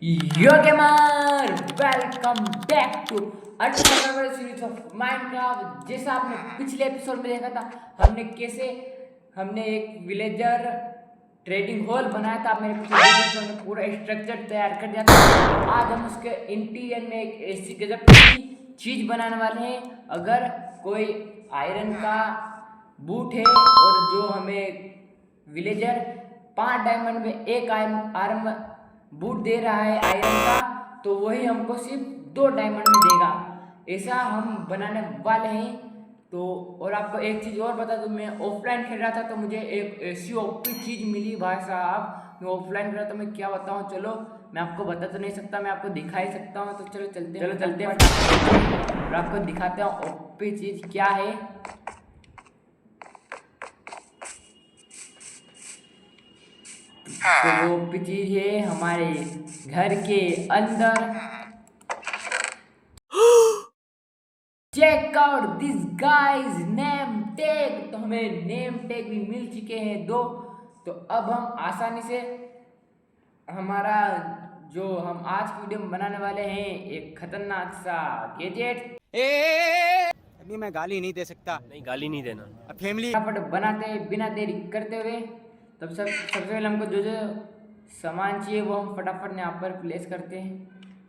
Yo gamer, welcome back to another series of Minecraft. जैसा आपने पिछले एपिसोड में देखा था, हमने एक विलेजर ट्रेडिंग हॉल बनाया था। मेरे पिछले एपिसोड में पूरा स्ट्रक्चर तैयार कर दिया था। आज हम उसके इंटीरियर में एक ऐसी गजब की चीज बनाने वाले हैं। अगर कोई आयरन का बूट है और जो हमें विलेजर 5 डायमंड में एक आर्म बूट दे रहा है आयरन का, तो वही हमको सिर्फ 2 डायमंड में देगा। ऐसा हम बनाने वाले हैं। तो और आपको एक चीज़ और बता दूं, मैं ऑफलाइन खेल रहा था तो मुझे एक ऐसी ओपी चीज़ मिली भाई साहब। मैं ऑफलाइन खेल रहा था, मैं क्या बताऊं। चलो मैं आपको बता तो नहीं सकता, मैं आपको दिखा ही सकता हूं। तो चलो चलते हैं और आपको दिखाते हैं ओपी चीज़ क्या है। तो वो चीज है हमारे घर के अंदर। Check out this guys name tag. तो हमें नेम टैग भी मिल चुके हैं 2। तो अब हम आसानी से हमारा जो हम आज की वीडियो में बनाने वाले हैं एक खतरनाक सा गैजेट। अभी मैं गाली नहीं दे सकता। नहीं, गाली नहीं देना। अब फैमिली फटाफट बनाते हैं बिना देरी करते हुए। तब सबसे पहले हमको जो जो सामान चाहिए वो हम फटाफट यहाँ पर प्लेस करते हैं।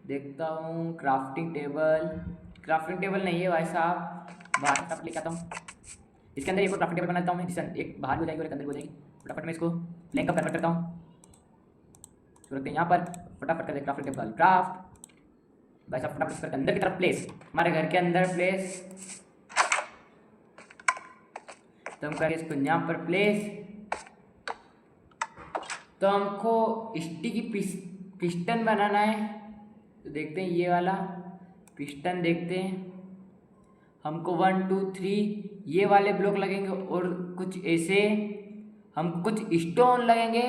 देखता हूँ क्राफ्टिंग टेबल नहीं है भाई साहब, बाहर तक लेके आता हूँ। इसके अंदर एक और क्राफ्टिंग टेबल बनाता हूँ मैं, जिससे एक बाहर हो जाएगी और एक अंदर हो जाएगी। फटाफट मैं इसको प्लेन का कन्वर्ट करता हूँ। तो रखते हैं यहाँ पर, फटाफट करते हैं क्राफ्टिंग टेबल क्राफ्ट। भाई साहब फटाफट इसके अंदर की तरफ प्लेस, हमारे घर के अंदर प्लेस। तो हम करेंगे इसको यहाँ पर प्लेस। तो हमको स्टिकी पिस्टन बनाना है। तो देखते हैं ये वाला पिस्टन, देखते हैं। हमको 1 2 3 ये वाले ब्लॉक लगेंगे और कुछ ऐसे हम कुछ स्टोन लगेंगे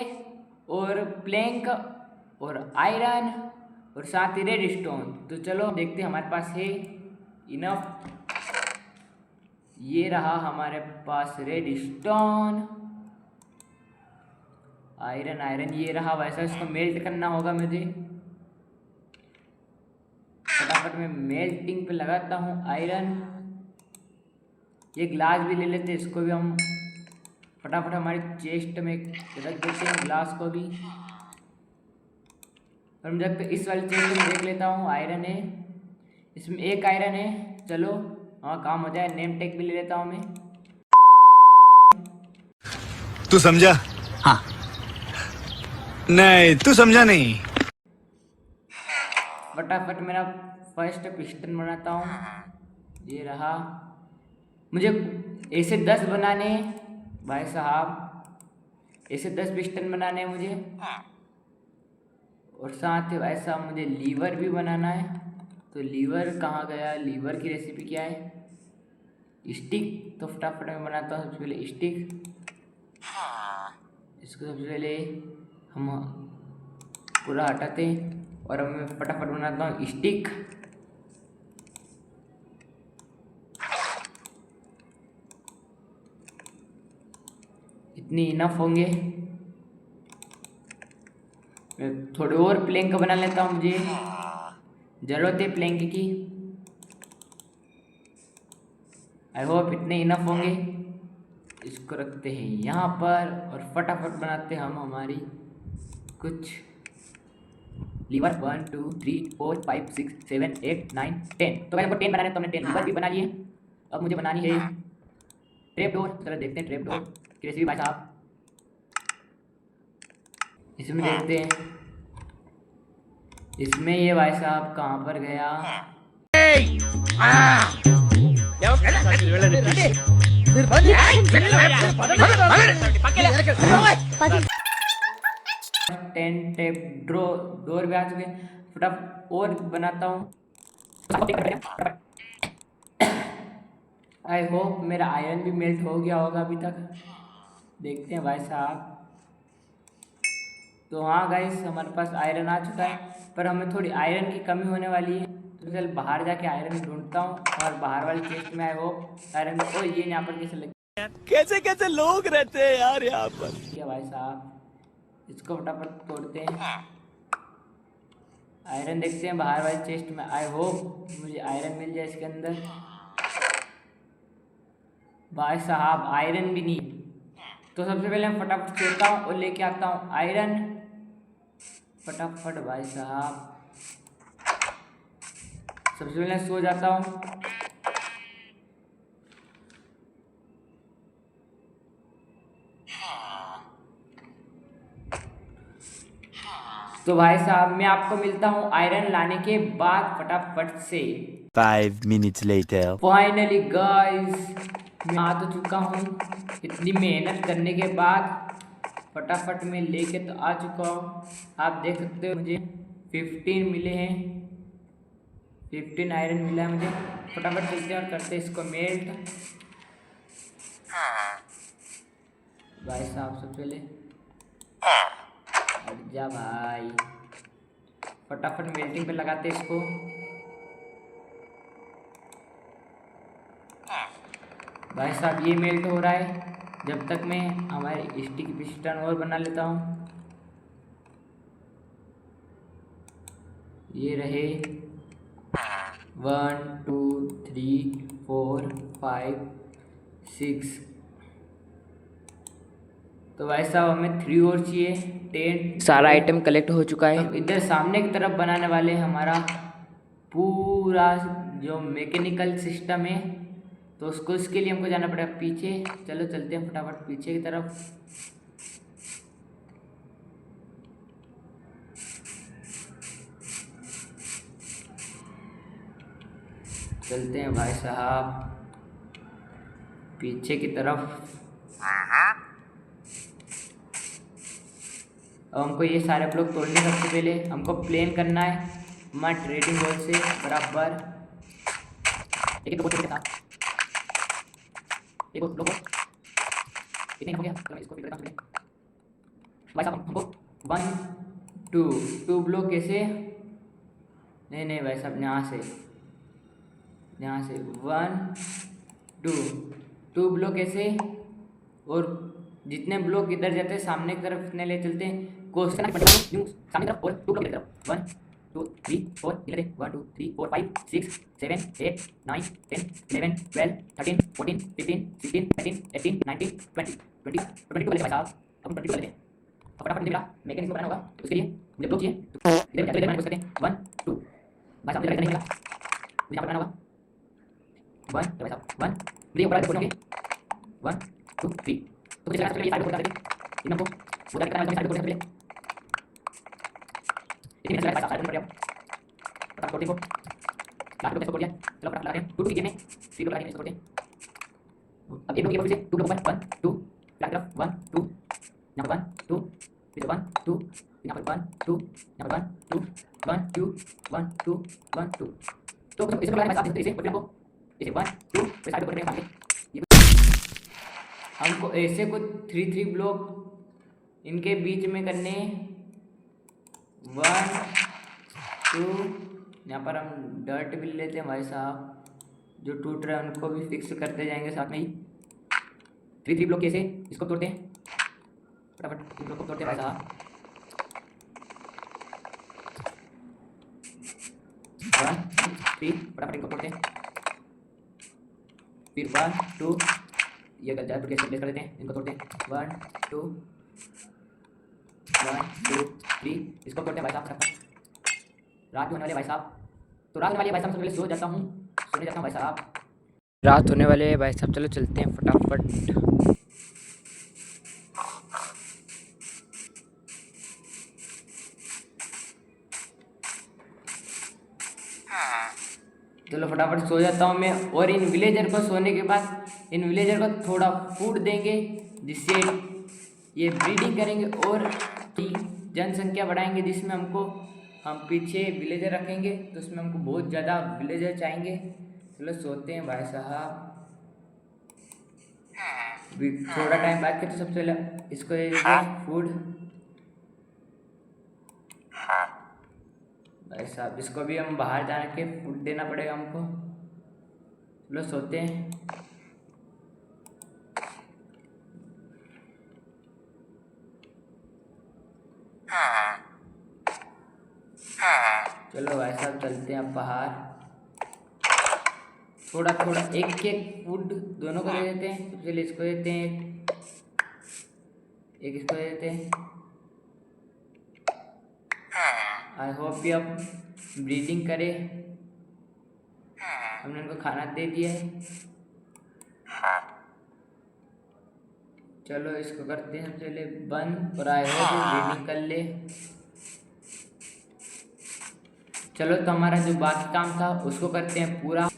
और प्लैंक और आयरन और साथ ही रेड स्टोन। तो चलो देखते हैं, हमारे पास है इनफ। ये रहा हमारे पास रेड स्टोन, आयरन ये रहा। वैसा इसको मेल्ट करना होगा मुझे। फटाफट मैं मेल्टिंग पे लगाता हूँ आयरन। ये ग्लास भी ले लेते हैं, इसको भी हम फटाफट हमारी चेस्ट में रख देते हैं ग्लास को भी। और हम जब इस वाली चेस्ट में देख लेता हूँ आयरन है, इसमें एक आयरन है। चलो हाँ काम हो जाए। नेम टैग भी ले लेता हूँ मैं। तू समझा? हाँ। नहीं तू समझा नहीं। फटाफट मेरा फर्स्ट पिस्टन बनाता हूँ। ये रहा। मुझे ऐसे 10 बनाने भाई साहब, ऐसे 10 पिस्टन बनाने हैं मुझे। और साथ ही ऐसा मुझे लीवर भी बनाना है। तो लीवर कहाँ गया? लीवर की रेसिपी क्या है? स्टिक। तो फटाफट मैं बनाता हूँ सबसे पहले स्टिक। इसको सबसे पहले हम पूरा हटाते हैं और अब मैं फटाफट बनाता हूँ स्टिक। इतनी इनफ होंगे। मैं थोड़े और प्लैंक बना लेता हूँ, मुझे जरूरत है प्लैंक की। आई होप इतने इनफ होंगे। इसको रखते हैं यहाँ पर और फटाफट बनाते हैं हम हमारी कुछ लीवर। 1 2 3 4 5 6 7 8 9 10। तो भाई हमको 10 बनाने, तो हमने 10 लीवर भी बना लिए। अब मुझे बनानी है ट्रैप डोर। चलो देखते हैं ट्रैप डोर की रेसिपी भाई साहब। इसमें देखते हैं, इसमें ये भाई साहब कहाँ पर गया? 10 टेप डोर भी आ चुके हैं। फटाफट और बनाता हूँ। आई होप मेरा आयरन भी मेल्ट हो गया होगा अभी तक। देखते हैं भाई साहब। तो हाँ गाइस, हमारे पास आयरन आ चुका है, पर हमें थोड़ी आयरन की कमी होने वाली है। तो चल बाहर जाके आयरन ढूंढता हूँ और बाहर वाली चेस्ट में आई होप आयरन। ओ ये यहाँ पर कैसे लग, कैसे कैसे लोग रहते हैं यार यहाँ पर। क्या भाई साहब, इसको फटाफट तोड़ते हैं। आयरन देखते हैं बाहर वाली चेस्ट में। आई होप मुझे आयरन मिल जाए इसके अंदर। भाई साहब आयरन भी नहीं। तो सबसे पहले मैं फटाफट सोता हूँ और लेके आता हूँ आयरन फटाफट। भाई साहब सबसे पहले सो जाता हूँ। तो भाई साहब मैं आपको मिलता हूँ आयरन लाने के बाद फटाफट से। 5 minutes later. फाइनली गाइस मैं आ तो चुका हूँ। इतनी मेहनत करने के बाद फटाफट में लेके तो आ चुका हूँ। आप देख सकते हो मुझे 15 मिले हैं। 15 आयरन मिला है मुझे। फटाफट चलते हैं और करते हैं इसको मेल्ट। भाई साहब सबसे पहले हट जा भाई। फटाफट मेल्टिंग पे लगाते हैं इसको। भाई साहब ये मेल्ट हो रहा है। जब तक मैं हमारे स्टिक पिस्टन और बना लेता हूँ। ये रहे 1 2 3 4 5 6। तो भाई साहब हमें 3 और चाहिए। 10 सारा आइटम कलेक्ट हो चुका है। अब इधर सामने की तरफ बनाने वाले हैं हमारा पूरा जो मैकेनिकल सिस्टम है। तो उसको इसके लिए हमको जाना पड़ेगा पीछे। चलो चलते हैं फटाफट पीछे की तरफ। चलते हैं भाई साहब पीछे की तरफ। अब हमको ये सारे ब्लॉक तोड़ने। सबसे पहले हमको प्लेन करना है हमारे ट्रेडिंग बॉल से बराबर। एक ब्लॉक हो गया। तो मैं इसको फिर करता हूँ। भाई साहब हमको 1 2 ब्लॉक कैसे? नहीं भाई साहब यहाँ से 1 2 ब्लॉक ऐसे। और जितने ब्लॉक इधर जाते हैं सामने की तरफ इतने ले चलते हैं। क्वेश्चन सामने तरफ और 2 ब्लॉक इधर तरफ 1 2 3 4 इधर 1 2 3 4 5 6 7 8 9 10 11 12 13 14 15 16 17 18 19 20 22 वाले भाई साहब। अब 22 वाले फटाफट मेरा मैकेनिज्म बनाना होगा। उसके लिए मुझे ब्लॉक चाहिए। इधर बनाने को सकते हैं 1 2 भाई साहब इधर नहीं मिला। मुझे यहाँ पर बनाना होगा 1 भाई साहब 1 मुझे ऊपर छोड़ोगे 1 2 3। तो मुझे चलाना पड़ेगा। ये साइड को बता देंगे इन हमको उधर कितना है साइड को पहले इतनी मिनट लगा साइड पर आओ। फटाफट देखो लास्ट को दिया। चलो फटाफट लगा दें 2 2 में 3 लगा दें इसको छोड़ दें। अब एक लोग से 2 लोग ऊपर 1 2 लास्ट तरफ 1 2 यहाँ पर 1 2 फिर 1 2 यहाँ पर 1 2 यहाँ पर 1 2 1 2 1 2 1 2। तो इसको लगाने के बाद इसे पकड़ लो इसे 1 2 फिर साइड को पकड़ने हमको ऐसे कुछ 3 ब्लॉक इनके बीच में करने 1 2। यहाँ पर हम डर्ट भी लेते हैं भाई साहब। जो टूट रहा है उनको भी फिक्स करते जाएंगे साथ में ही। 3 ब्लॉक कैसे इसको तोड़ते हैं फटाफट ब्लॉक को तोड़ते हैं भाई साहब। 1 2 3 फटाफट इनको तोड़ते हैं। फिर 1 2 ये गलत कैसे प्लेस कर देते हैं इनको तोड़ते हैं 1 2 1 2 3 इसको तोड़ते हैं भाई साहब। रात होने वाले भाई साहब। तो रात होने वाली है भाई साहब। सबसे पहले सोने जाता हूँ भाई साहब। रात होने वाले है भाई साहब। चलो चलते हैं फटाफट। चलो फटाफट सो जाता हूँ मैं। और इन विलेजर को सोने के बाद इन विलेजर को थोड़ा फूड देंगे जिससे ये ब्रीडिंग करेंगे और जनसंख्या बढ़ाएंगे। जिसमें हमको हम पीछे विलेजर रखेंगे तो उसमें हमको बहुत ज़्यादा विलेजर चाहेंगे। चलो सोते हैं भाई साहब। थोड़ा टाइम बाद के तो सबसे पहले इसको फूड भाई साहब। इसको भी हम बाहर जाके फूड देना पड़ेगा हमको। चलो सोते हैं। चलो भाई साहब चलते हैं अब बाहर। थोड़ा थोड़ा एक एक वुड दोनों को दे देते हैं। सबसे पहले इसको देते हैं, एक इसको दे देते हैं। आई होप ये अब ब्रीडिंग करे। हमने उनको खाना दे दिया है। चलो इसको करते हैं सबसे पहले बंद, और आई होप ब्रीडिंग कर ले। चलो तो हमारा जो बाकी काम था उसको करते हैं पूरा।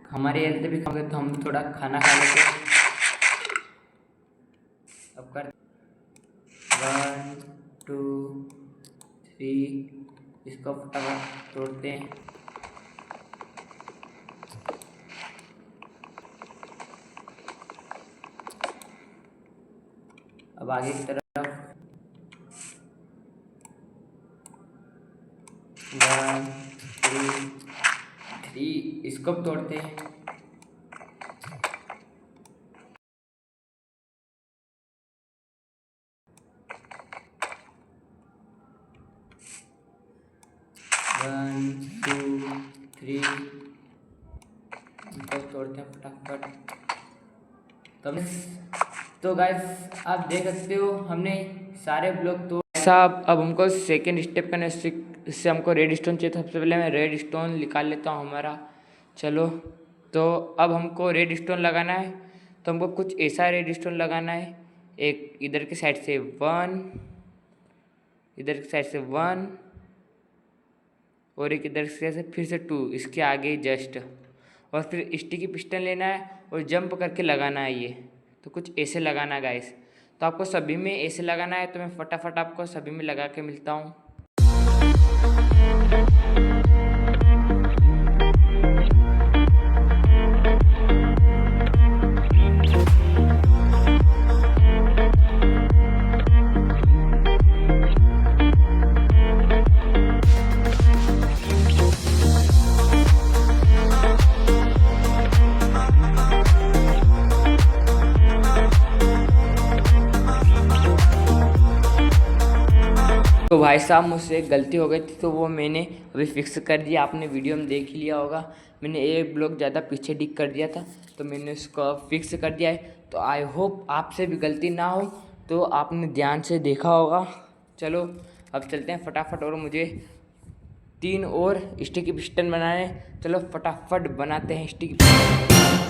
हमारे हेल्थ भी खाओगे तो हम थोड़ा खाना खा लेते हैं। अब कर 1 2 3, इसको फटाफट तोड़ते हैं। अब आगे की तरफ 1 2 3, इसको तोड़ते हैं। वन टू थ्री, इसको तोड़ते हैं फटाफट। तो गाइस आप देख सकते हो हमने सारे ब्लॉक तो साहब। अब हमको सेकेंड स्टेप करना है। इससे हमको रेड स्टोन चाहिए। सबसे पहले मैं रेड स्टोन निकाल लेता हूँ हमारा। चलो तो अब हमको रेड स्टोन लगाना है। तो हमको कुछ ऐसा रेड स्टोन लगाना है। एक इधर की साइड से 1, इधर की साइड से 1, और एक इधर से फिर से 2, इसके आगे जस्ट, और फिर स्टिकी पिस्टन लेना है और जंप करके लगाना है ये। तो कुछ ऐसे लगाना है गाइस। तो आपको सभी में ऐसे लगाना है। तो मैं फटाफट आपको सभी में लगा के मिलता हूँ। तो भाई साहब मुझसे एक गलती हो गई थी, तो वो मैंने अभी फिक्स कर दिया। आपने वीडियो में देख लिया होगा, मैंने एक ब्लॉक ज़्यादा पीछे डिग कर दिया था, तो मैंने उसको फिक्स कर दिया है। तो आई होप आपसे भी गलती ना हो, तो आपने ध्यान से देखा होगा। चलो अब चलते हैं फटाफट, और मुझे 3 और स्टिकी पिस्टन बनाने। चलो फटाफट बनाते हैं स्टिकी पिस्टन।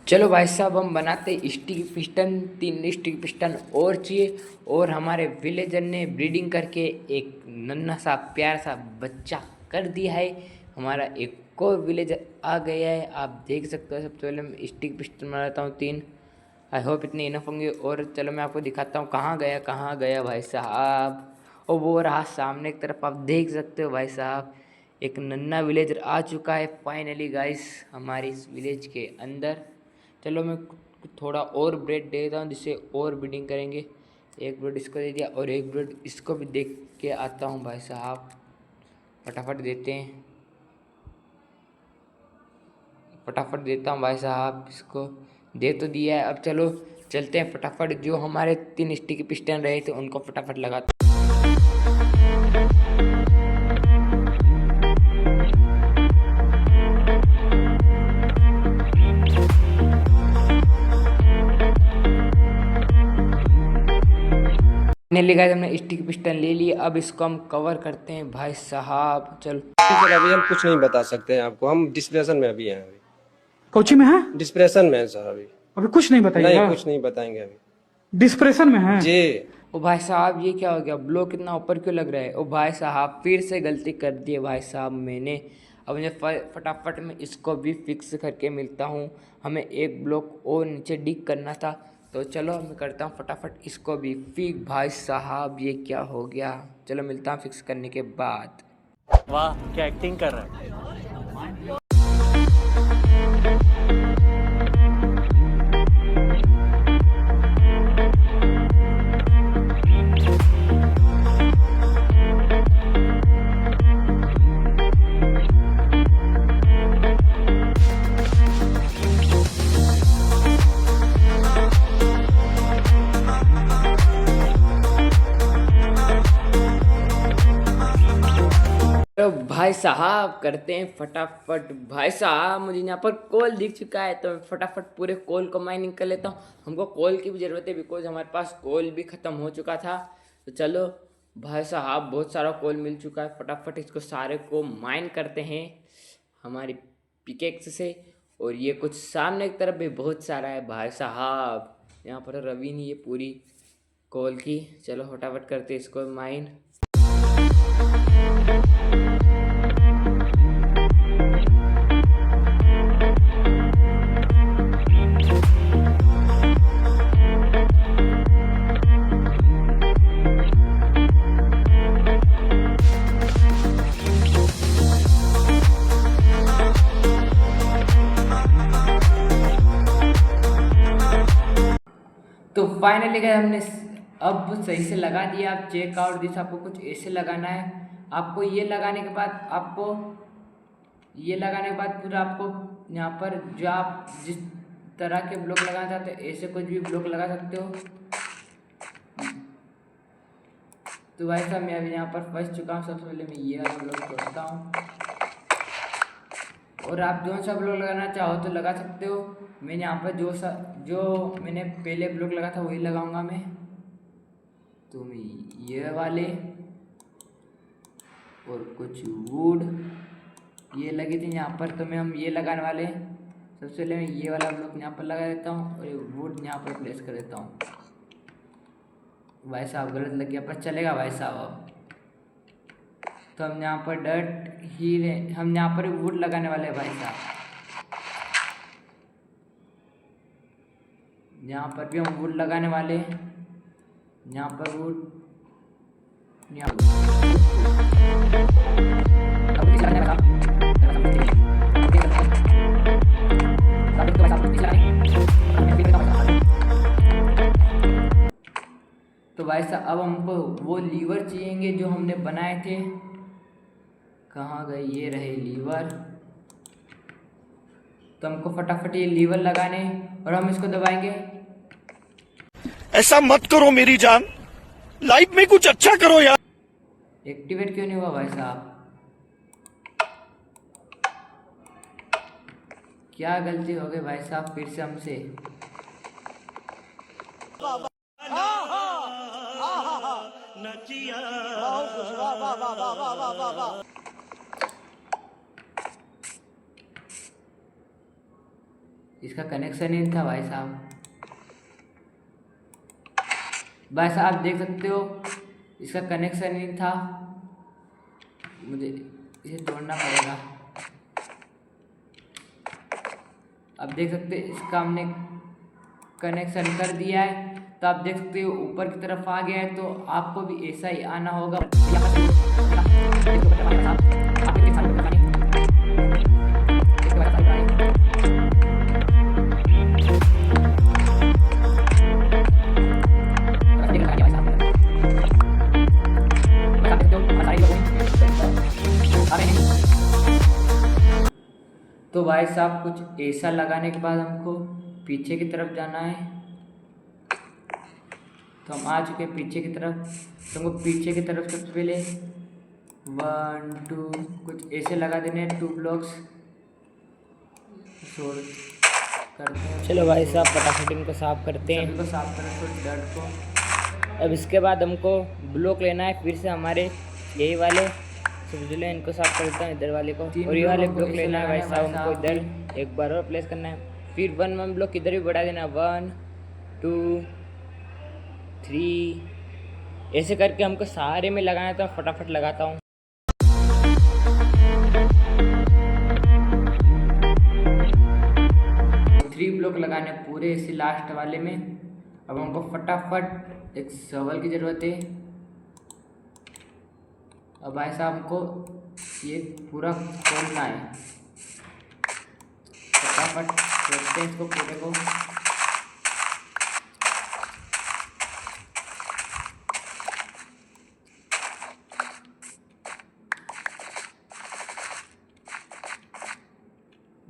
चलो भाई साहब हम बनाते स्टिकी पिस्टन। 3 स्टिकी पिस्टन और चाहिए। और हमारे विलेजर ने ब्रीडिंग करके एक नन्हा सा प्यारा सा बच्चा कर दिया है। हमारा एक और विलेजर आ गया है, आप देख सकते हो। सबसे पहले मैं स्टिकी पिस्टन बनाता हूँ 3। आई होप इतने इनफ होंगे। और चलो मैं आपको दिखाता हूँ कहाँ गया भाई साहब। और वो रहा सामने की तरफ, आप देख सकते हो भाई साहब। एक नन्हा विलेजर आ चुका है फाइनली गाइस हमारे इस विलेज के अंदर। चलो मैं थोड़ा और ब्रेड दे देता हूँ जिससे और ब्रीडिंग करेंगे। एक ब्रेड इसको दे दिया और एक ब्रेड इसको भी देख के आता हूँ भाई साहब। फटाफट देते हैं, फटाफट देता हूँ भाई साहब। इसको दे तो दिया है। अब चलो चलते हैं फटाफट। जो हमारे 3 स्टिकी पिस्टन रहे थे उनको फटाफट लगाते। फाइनली गाइस हमने स्टिक पिस्टन ले लिया। अब इसको हम कवर करते हैं भाई साहब। चलो सर अभी हम कुछ नहीं बता सकते हैं आपको, हम डिस्प्रेशन में अभी हैं। अभी कोची में है? डिस्प्रेशन में है सर अभी कुछ नहीं बताइएगा? नहीं कुछ नहीं बताएंगे अभी। डिस्प्रेशन में है जी। ओ भाई साहब ये क्या हो गया? ब्लॉक कितना ऊपर क्यों लग रहा है? ओ भाई साहब फिर से गलती कर दी है भाई साहब मैंने। अब मुझे फटाफट में इसको भी फिक्स करके मिलता हूँ। हमें एक ब्लॉक और नीचे डिग करना था, तो चलो मैं करता हूँ फटाफट इसको भी फिक्स। भाई साहब ये क्या हो गया? चलो मिलता हूँ फिक्स करने के बाद। वाह क्या एक्टिंग कर रहा है। तो भाई साहब करते हैं फटाफट। भाई साहब मुझे यहाँ पर कोल दिख चुका है, तो मैं फटाफट पूरे कोल को माइनिंग कर लेता हूँ। हमको कोल की भी ज़रूरत है बिकॉज हमारे पास कोल भी ख़त्म हो चुका था। तो चलो भाई साहब बहुत सारा कोल मिल चुका है, फटाफट इसको सारे को माइन करते हैं हमारी पिकेक्स से। और ये कुछ सामने की तरफ भी बहुत सारा है भाई साहब, यहाँ पर रवि नहीं ये पूरी कोल की। चलो फटाफट करते इसको माइन। तो फाइनली गए हमने अब सही से लगा दिया। आप चेक आउट दिस, आपको कुछ ऐसे लगाना है। आपको ये लगाने के बाद पूरा आपको यहाँ पर जो आप जिस तरह के ब्लॉक लगाना चाहते हो ऐसे कुछ भी ब्लॉक लगा सकते हो। तो भाई साहब मैं अभी यहाँ पर फंस चुका हूँ। सबसे पहले मैं ये वाला ब्लॉक तोड़ता हूँ, और आप जो सा ब्लॉक लगाना चाहो तो लगा सकते हो। मैंने यहाँ पर जो मैंने पहले ब्लॉक लगा था वही लगाऊंगा मैं। तो मैं ये वाले और कुछ वुड ये लगी थी यहाँ पर, तो हम ये लगाने वाले। सबसे पहले मैं ये वाला ब्लॉक यहाँ पर लगा देता हूँ और ये वुड यहाँ पर प्लेस कर देता हूँ। भाई साहब गलत लग गया पर चलेगा भाई साहब। अब तो हम यहाँ पर हम यहाँ पर वुड लगाने वाले हैं भाई साहब। यहाँ पर भी हम वुड लगाने वाले हैं। यहाँ पर वुड तो भाई साहब अब हमको वो लीवर चाहिएंगे जो हमने बनाए थे। कहाँ गए? ये रहे लीवर। तो हमको फटाफट ये लीवर लगाने और हम इसको दबाएंगे। ऐसा मत करो मेरी जान, लाइफ में कुछ अच्छा करो यार। एक्टिवेट क्यों नहीं हुआ भाई साहब? क्या गलती हो गई भाई साहब फिर से हमसे? इसका कनेक्शन ही नहीं था भाई साहब। भाई साहब आप देख सकते हो इसका कनेक्शन नहीं था, मुझे इसे तोड़ना पड़ेगा। अब देख सकते हैं इसका हमने कनेक्शन कर दिया है। तो आप देख सकते हो ऊपर की तरफ आ गया है, तो आपको भी ऐसा ही आना होगा। तो भाई साहब कुछ ऐसा लगाने के बाद हमको पीछे की तरफ जाना है। तो हम आ चुके हैं पीछे की तरफ। तो हमको पीछे की तरफ सबसे पहले 1 2 कुछ ऐसे लगा देने हैं 2 ब्लॉक्स करते हैं। चलो भाई साहब फटाफट इनको साफ करते हैं। इनको साफ करें तो डर्ट को। अब इसके बाद हमको ब्लॉक लेना है फिर से हमारे यही वाले। तो इनको साफ करता हूँ इधर वाले को, और ये वाले ब्लॉक लेना है भाई साहब हमको इधर एक बार और प्लेस करना है। फिर 1 ब्लॉक इधर भी बढ़ा देना, 1 2 3 ऐसे करके हमको सारे में लगाना है। तो फटाफट लगाता हूँ। ब्लॉक लगाने पूरे इसी लास्ट वाले में। अब हमको फटाफट एक शॉवल की ज़रूरत है। अब भाई साहब हमको ये पूरा खोलना है। फटाफट खोलते हैं इसको पूरे को।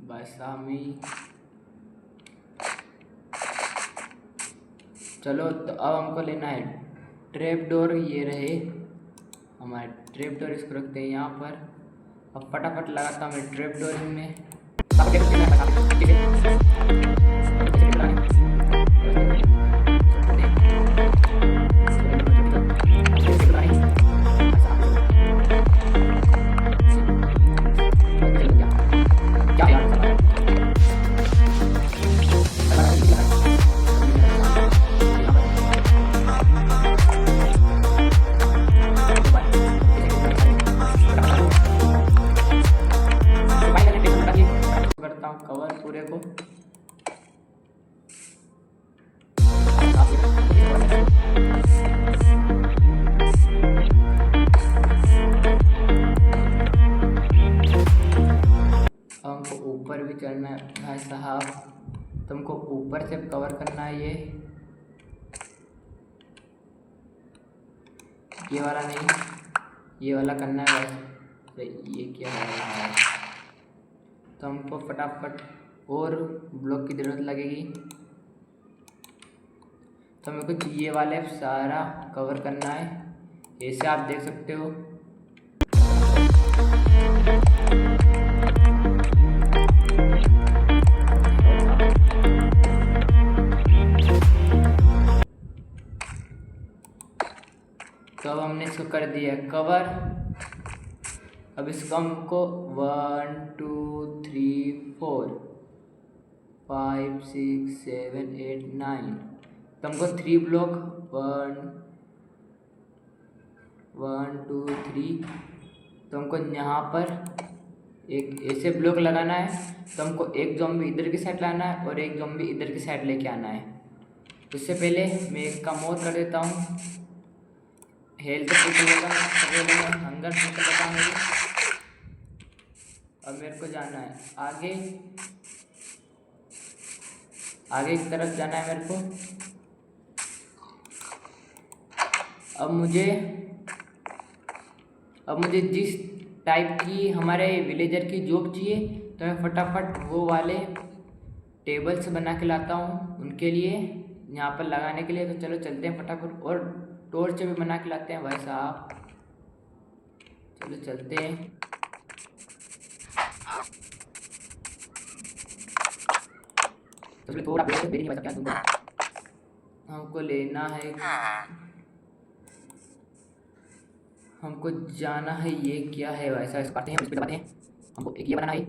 भाई साहब चलो तो अब हमको लेना है ट्रैप डोर। ये रहे हमारे ट्रैप डोर, इसको रखते हैं यहाँ पर। अब फटाफट लगाता हूँ मैं ट्रैप डोर में। करता हूँ कवर पूरे को। हमको ऊपर भी चढ़ना है भाई साहब, तुमको ऊपर से कवर करना है ये वाला नहीं, ये वाला करना है बस। ये क्या है, तो हमको फटाफट और ब्लॉक की ज़रूरत लगेगी। तो मेरे को ये वाले सारा कवर करना है, ऐसे आप देख सकते हो। तो अब हमने इसको कर दिया कवर। अब इसको हमको 1 2 3 4 5 6 7 8 9 तो हमको 3 ब्लॉक 1 1 2 3 तो हमको यहाँ पर एक ऐसे ब्लॉक लगाना है। तो हमको एक ज़ॉम्बी इधर की साइड लाना है और एक ज़ॉम्बी इधर की साइड लेके आना है। उससे पहले मैं एक काम और कर देता हूँ, हेल्थ फुल कर देता हूँ, हंगर फुल कर देता हूँ। अब मेरे को जाना है आगे की तरफ जाना है मेरे को। अब मुझे जिस टाइप की हमारे विलेजर की जॉब चाहिए, तो मैं फटाफट वो वाले टेबल्स बना के लाता हूँ उनके लिए, यहाँ पर लगाने के लिए। तो चलो चलते हैं फटाफट, और टॉर्च भी बना के लाते हैं भाई साहब। चलो चलते हैं। तो चलो थोड़ा ब्रेक नहीं बचा क्या दूंगा। हमको लेना है, हमको जाना है। ये क्या है वैसा, इसको काटते हैं, इसको दबाते हैं। हमको एक ये बनाना है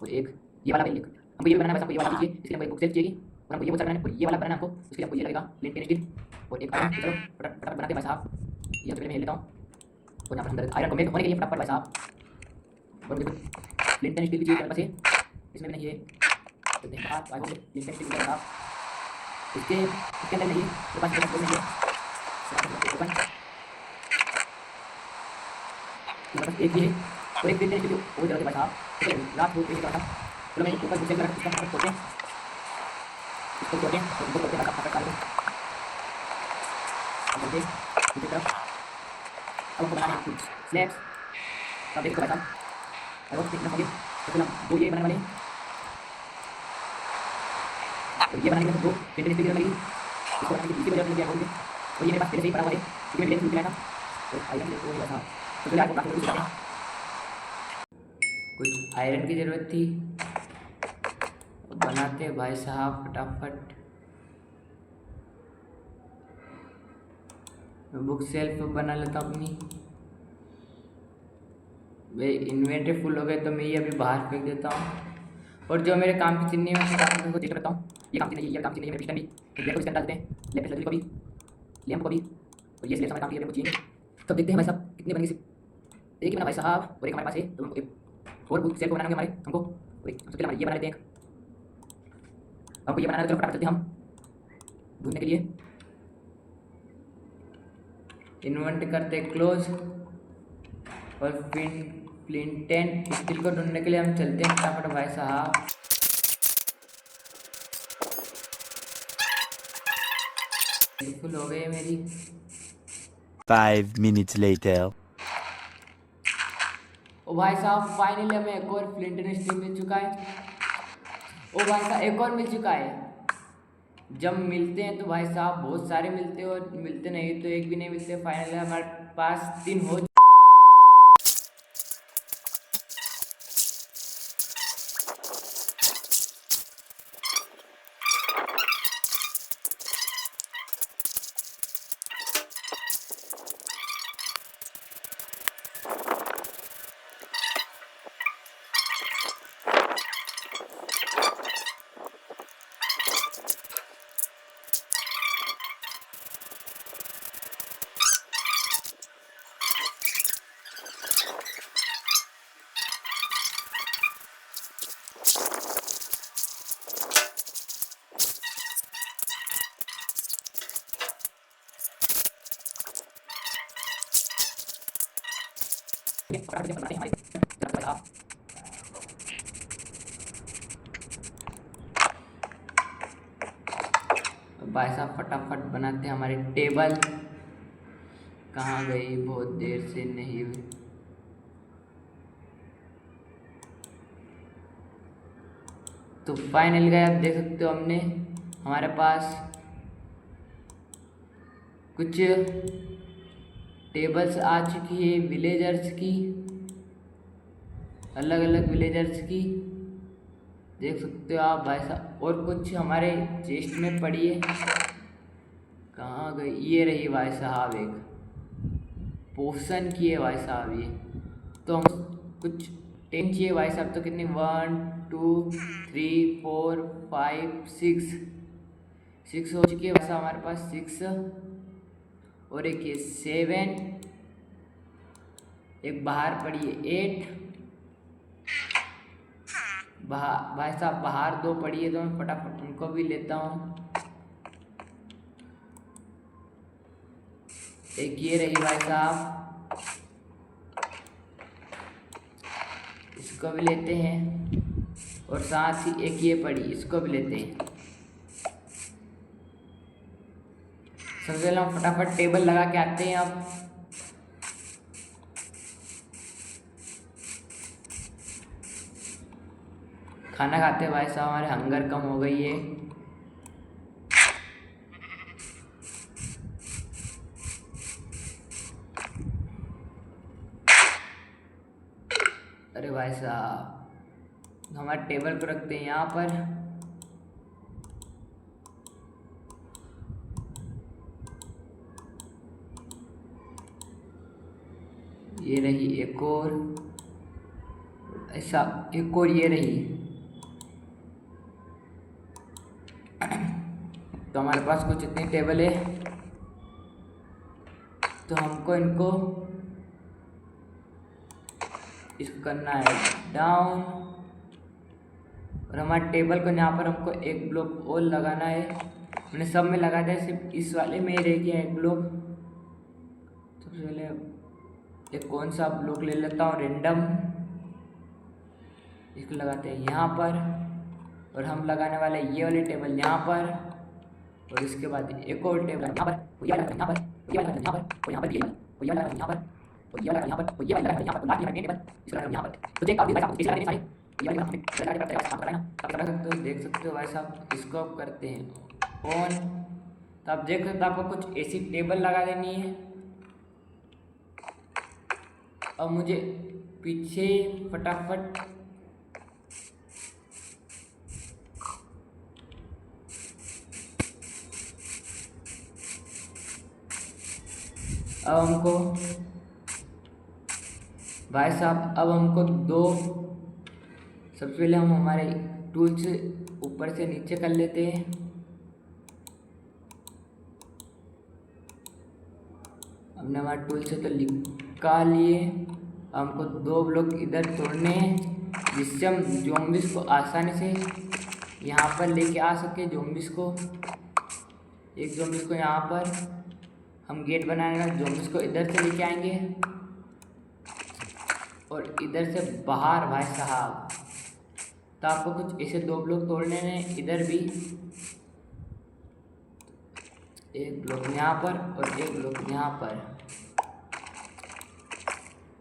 और एक ये वाला, हमको ये बनाना है। हमको ये वाला चाहिए, इसलिए हमको एक बुक सेल्फ चाहिए। और हमको ये बनाना है, और ये वाला बनाना है हमको, इसलिए हमको ये लगेगा लिंटेन स्टील और एक आयरन। चलो फटाफट बनाते हैं भाई साहब। ये तो पहले मैं लेता हूँ, और यहाँ पर आयरन को मेक होने के लिए फटाफट भाई साहब। और मुझे लिंटेन स्टील भी चाहिए मेरे पास, इसमें भी नहीं है। चलते हैं बाहर, लिंटेन स्टील भाई साहब। इसके अंदर नहीं है मेरे पास, एक ही है और एक लिंटेन स्टील वो जरूरत है भाई साहब। लास्ट वो था। चलो मैं ऊपर गुस्से कर इसका खोलते हैं, इसको खोलते हैं और इनको खोलते हैं फटाफट डाल दो। अब हमको बनाना है स्लैब्स। अब देखो भाई साहब, और कितना हो गया। तो फिर हम दो ये बनाने वाले हैं, तो ये बनाने के दो लिंटेन स्टील लगेगी। इसको बनाने की दूसरी वजह मुझे बोल दे, और ये मेरे पास पहले से ही पड़ा हुआ है, क्योंकि मैं लिंटेन था और आयरन ले वो था। तो फिर आपको काफी कुछ आयरन की ज़रूरत थी, बनाते भाई साहब फटाफट। बुक सेल्फ बना लेता हूँ अपनी। वे इन्वेंटरी फुल हो गए तो मैं ये अभी बाहर फेंक देता हूँ। और जो मेरे काम की चिन्नी है मैं देख करता हूँ। ये काम चिन्ह, ये काम चिन्ह, पिस्टन भी ब्लैक को इसके अंदर डालते हैं, लेफ्ट लकड़ी को भी, लैंप को भी, और ये स्लेब हमारे काम की चाहिए। तो देखते हैं भाई साहब कितने बनेंगे। एक ही बना भाई साहब, और एक हमारे पास है, तो एक और बुक सेल्फ को बनाना हमारे हमको। सबसे पहले ये बना लेते हैं, हमको ये बनाना है। चलो फटाफट चलते हैं हम ढूंढने के लिए। इन्वेंट करते क्लोज, और फ्लिंटेन स्टील को ढूंढने के लिए हम चलते हैं फटाफट भाई साहब। फुल हो गई मेरी। 5 minutes later. ओ भाई साहब फाइनली हमें एक और फ्लिंटेन स्टील मिल चुका है। ओ भाई साहब एक और मिल चुका है। जब मिलते हैं तो भाई साहब बहुत सारे मिलते हैं, और मिलते नहीं तो एक भी नहीं मिलते। फाइनली हमारे पास 3 हो। भाई साहब फटाफट बनाते हैं हमारी टेबल। कहाँ गई, बहुत देर से नहीं हुई। तो फाइनल गए, आप देख सकते हो हमने हमारे पास कुछ टेबल्स आ चुकी है विलेजर्स की, अलग अलग विलेजर्स की, देख सकते हो आप भाई साहब। और कुछ हमारे चेस्ट में पड़ी है, कहाँ गई, ये रही भाई साहब, एक पोशन की है भाई साहब ये। तो हम कुछ 10 चाहिए भाई साहब, तो कितनी 1 2 3 4 5 6 हो चुकी है भाई साहब हमारे पास, 6 और एक ये 7, एक बाहर पड़ी है 8, भाई साहब बाहर 2 पड़ी है, तो मैं फटाफट उनको भी लेता हूँ। एक ये रही भाई साहब, इसको भी लेते हैं, और साथ ही एक ये पड़ी, इसको भी लेते हैं। सबसे पहले हम फटाफट टेबल लगा के आते हैं। अब खाना खाते हैं भाई साहब, हमारे हंगर कम हो गई है। अरे भाई साहब, हमारे टेबल को रखते हैं यहाँ पर। ये रही एक और, ऐसा एक और ये रही। तो हमारे पास कुछ इतनी टेबल है, तो हमको इनको इसको करना है डाउन, और हमारे टेबल को यहाँ पर हमको एक ब्लॉक और लगाना है। मैंने सब में लगा दिया, सिर्फ इस वाले में रह गया एक ब्लॉक। सबसे पहले एक कौन सा ब्लॉक ले लेता हूँ रेंडम, इसको लगाते हैं यहाँ पर, और हम लगाने वाले ये वाली टेबल यहाँ पर, और इसके बाद एक और टेबल यहाँ पर, यहाँ पर, यहाँ पर, यहाँ पर, यहाँ पर, यहाँ पर, यहाँ पर, यहाँ पर, यहाँ पर, यहाँ पर, यहाँ पर। तो देख देख सकते हो भाई साहब, इसको आप करते हैं ऑन। तो आप देख सकते हो आपको कुछ ऐसी टेबल लगा देनी है। अब मुझे पीछे फटाफट अब हमको भाई साहब, अब हमको 2, सबसे पहले हम हमारे टूल से ऊपर से नीचे कर लेते हैं। हमने हमारे टूल से तो निकाल लिए। हमको 2 ब्लॉक इधर तोड़ने हैं, जिससे हम ज़ॉम्बीज़ को आसानी से यहाँ पर लेके आ सके। ज़ॉम्बीज़ को, एक ज़ॉम्बीज़ को यहाँ पर हम गेट बनाने का, ज़ॉम्बीज़ को इधर से लेके आएंगे, और इधर से बाहर भाई साहब। तो आपको कुछ ऐसे 2 ब्लॉक तोड़ने हैं, इधर भी एक ब्लॉक यहाँ पर और एक ब्लॉक यहाँ पर।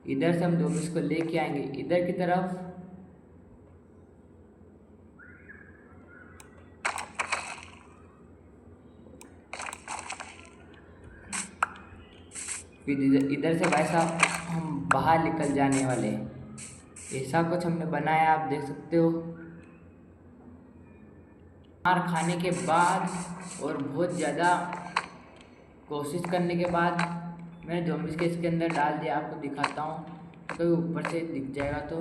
इधर से हम ज़ॉम्बीज़ को लेके आएंगे इधर की तरफ, फिर इधर से भाई साहब हम बाहर निकल जाने वाले हैं। ऐसा कुछ हमने बनाया, आप देख सकते हो। मार खाने के बाद और बहुत ज़्यादा कोशिश करने के बाद मैंने ज़ॉम्बीज़ के इसके अंदर डाल दिया। आपको दिखाता हूँ, तो ऊपर से दिख जाएगा। तो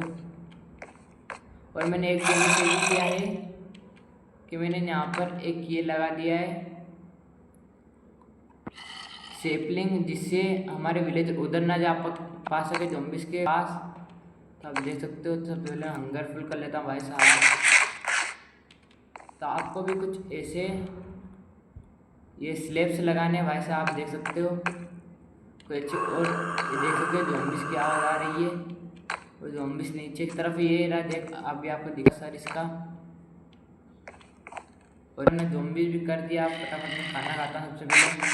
और मैंने एक ज़ॉम्बी ये किया है कि मैंने यहाँ पर एक ये लगा दिया है सेपलिंग, जिससे हमारे विलेज उधर ना जा पा सके ज़ॉम्बीज़ के पास। तो आप देख सकते हो। सबसे पहले हंगर फुल कर लेता हूँ भाई साहब। तो आपको भी कुछ ऐसे ये स्लैब्स लगाने भाई साहब, आप देख सकते हो। कोई अच्छी और ये देख सकते हो ज़ॉम्बीज़ की आवाज़ आ रही है और ज़ॉम्बीज़ नीचे की तरफ ये रहा, देख अभी आपको दिखा सर इसका। और मैंने ज़ॉम्बीज़ भी कर दिया। आप फटाफट में खाना खाता हूँ सबसे पहले।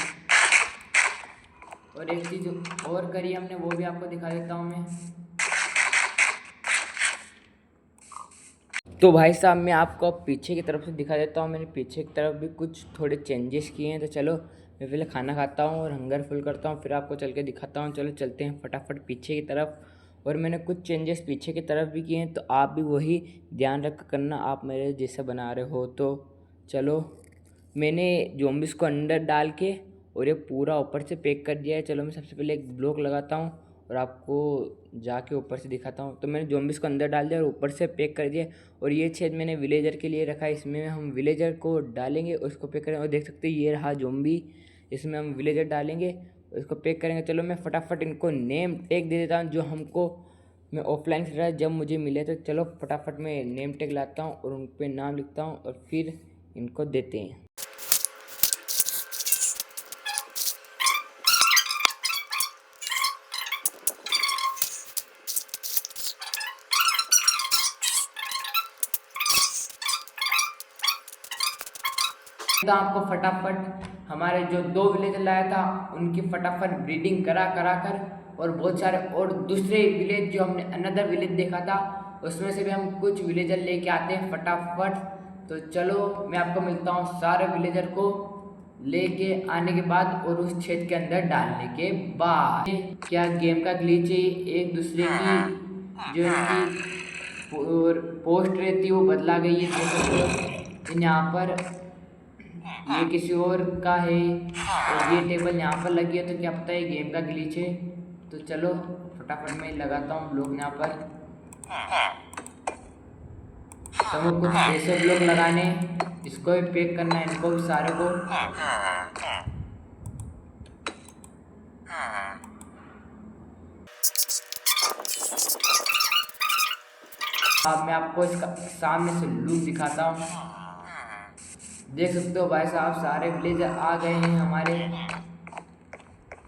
और एक चीज़ और करी हमने, वो भी आपको दिखा देता हूँ मैं। तो भाई साहब मैं आपको पीछे की तरफ से दिखा देता हूँ। मैंने पीछे की तरफ भी कुछ थोड़े चेंजेस किए हैं। तो चलो मैं पहले खाना खाता हूँ और हंगर फुल करता हूँ, फिर आपको चल के दिखाता हूँ। चलो चलते हैं फटाफट पीछे की तरफ। और मैंने कुछ चेंजेस पीछे की तरफ भी किए हैं, तो आप भी वही ध्यान रख करना, आप मेरे जैसे बना रहे हो। तो चलो मैंने ज़ॉम्बीज़ को अंदर डाल के और ये पूरा ऊपर से पैक कर दिया है। चलो मैं सबसे पहले एक ब्लॉक लगाता हूँ और आपको जाके ऊपर से दिखाता हूँ। तो मैंने ज़ॉम्बीज़ को अंदर डाल दिया और ऊपर से पैक कर दिया। और ये छेद मैंने विलेजर के लिए रखा है, इसमें हम विलेजर को डालेंगे और उसको पैक करेंगे। और देख सकते हैं ये रहा ज़ॉम्बी, इसमें हम विलेजर डालेंगे और इसको पैक करेंगे। चलो मैं फटाफट इनको नेम टैग दे देता हूँ, जो हमको मैं ऑफलाइन से रहा जब मुझे मिले। तो चलो फटाफट मैं नेम टैग लाता हूँ और उन पर नाम लिखता हूँ और फिर इनको देते हैं। तो आपको फटाफट हमारे जो 2 विलेज लाया था उनकी फटाफट ब्रीडिंग करा कर और बहुत सारे और दूसरे विलेज जो हमने अनदर विलेज देखा था उसमें से भी हम कुछ विलेजर लेके आते हैं फटाफट। तो चलो मैं आपको मिलता हूँ सारे विलेजर को लेके आने के बाद और उस छेद के अंदर डालने के बाद। क्या गेम का ग्लिच है, एक दूसरे की जो इनकी पोस्ट रहती है वो बदला गई है। यहाँ पर ये किसी और का है और ये टेबल यहाँ पर लगी है, तो क्या पता है गेम का ग्लिच है। तो चलो फटाफट मैं लगाता हूँ ब्लॉक यहाँ पर। तो वो कुछ ऐसे ब्लॉक लगाने, इसको भी पैक करना है, इनको भी सारे को। अब मैं आपको इसका सामने से लुक दिखाता हूँ। देख सकते हो भाई साहब सारे विलेजर आ गए हैं हमारे।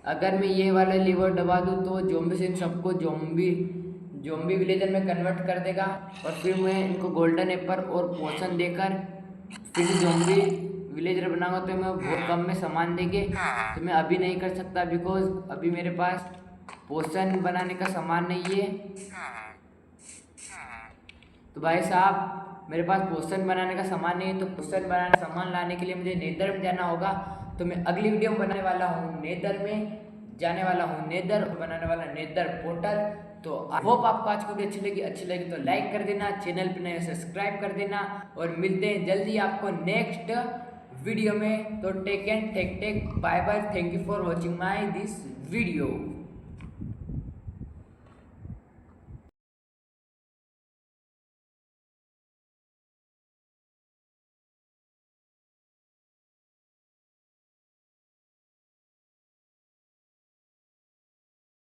अगर मैं ये वाला लीवर दबा दूँ तो ज़ॉम्बी से इन सबको ज़ॉम्बी विलेजर में कन्वर्ट कर देगा और फिर मैं इनको गोल्डन एप्पल और पोशन देकर फिर ज़ॉम्बी विलेजर बनाऊंगा। तो मैं बहुत कम में सामान देंगे, तो मैं अभी नहीं कर सकता बिकॉज अभी मेरे पास पोशन बनाने का सामान नहीं है। तो भाई साहब मेरे पास पोशन बनाने का सामान नहीं है, तो पोशन बनाने का सामान लाने के लिए मुझे नेदर में जाना होगा। तो मैं अगली वीडियो में बनाने वाला हूँ नेदर में, जाने वाला हूँ नेदर और बनाने वाला नेदर पोर्टल। तो आई होप आपको आज की वीडियो अच्छी लगी तो लाइक कर देना, चैनल पे नए सब्सक्राइब कर देना और मिलते हैं जल्दी आपको नेक्स्ट वीडियो में। तो take and take bye bye, thank you for watching my this video.